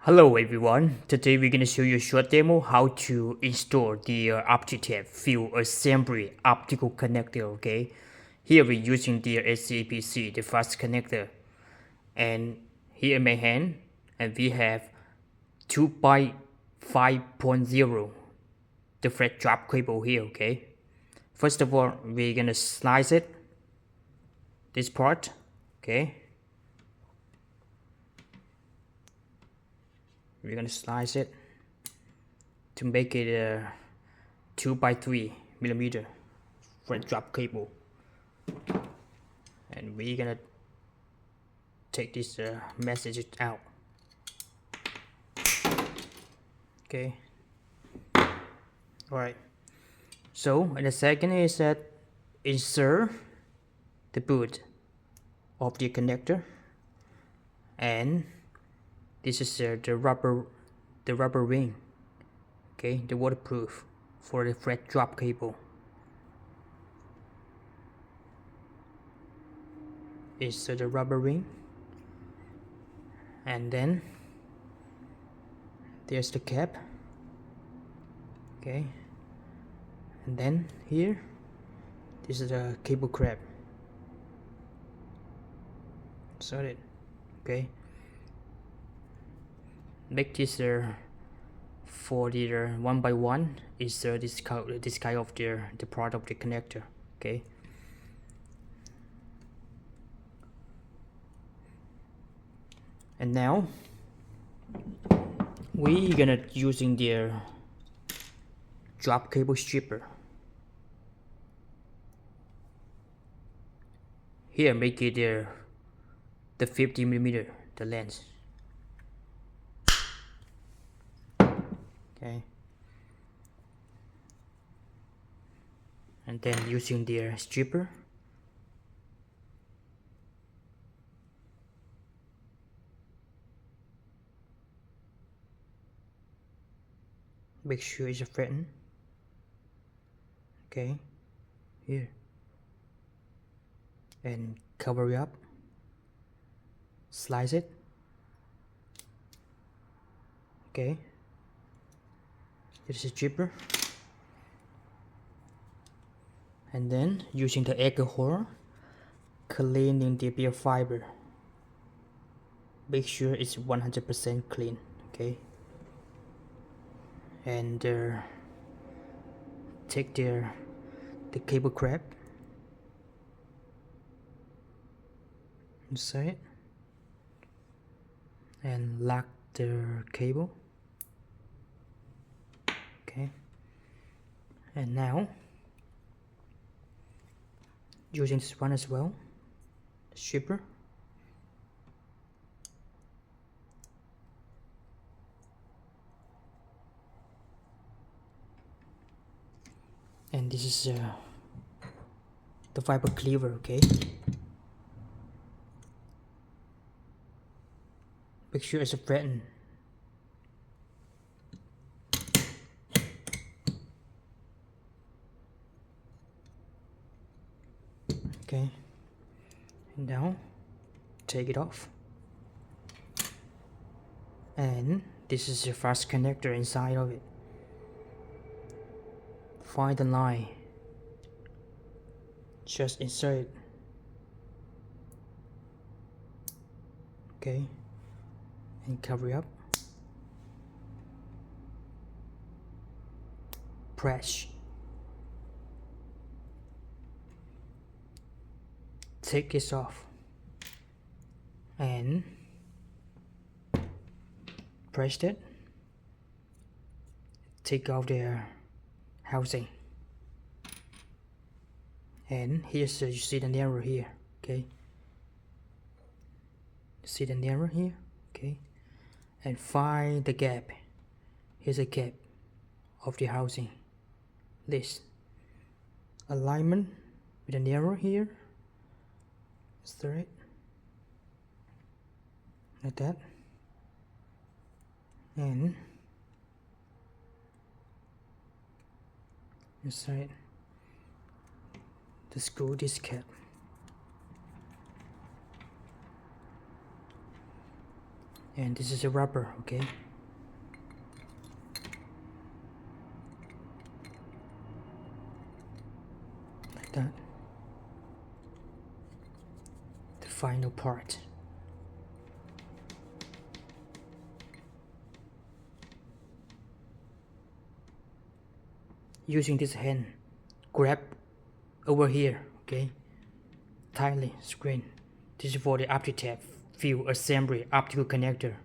Hello everyone, today we're going to show you a short demo how to install the OptiTap Field Assembly Optical Connector, okay? Here we're using the SCPC, the fast connector. And here in my hand, and we have 2 by 5.0, the flat drop cable here, okay? First of all, we're going to slice it, this part, okay? We're going to slice it to make it a 2 by 3 millimeter flat drop cable, and we're gonna take this message out. Okay, all right. So and the second is that insert the boot of the connector, and this is the rubber ring, okay, the waterproof for the flat drop cable. Is the rubber ring, and then there's the cap, okay, and then here this is the cable crab. Insert it, okay. Make this for the 1 by 1 is this kind of the part of the connector, okay. And now we're gonna using the drop cable stripper. Here make it the 50 millimeter, the length, okay. And then using the stripper, make sure it's flattened, okay, here, and cover it up, slice it, okay. This is stripper, and then using the alcohol, cleaning the beer fiber, make sure it's 100% clean, okay. And take the cable crab, insert, and lock the cable, okay. And now using this one as well, the stripper, and this is the fiber cleaver, okay. Make sure it's flattened, okay. And now take it off, and this is the fast connector inside of it. Find the line, just insert it, okay, and cover it up, press, take this off, and press it, take off the housing, and here's you see the narrow here, okay, you see the narrow here, okay, and find the gap. Here's a gap of the housing, this alignment with the narrow here, straight like that, and inside the screw this cap, and this is a rubber, okay? Like that. The final part. Using this hand, grab over here, okay? Tightly screen. This is for the OptiTap Field Assembly Optical Connector.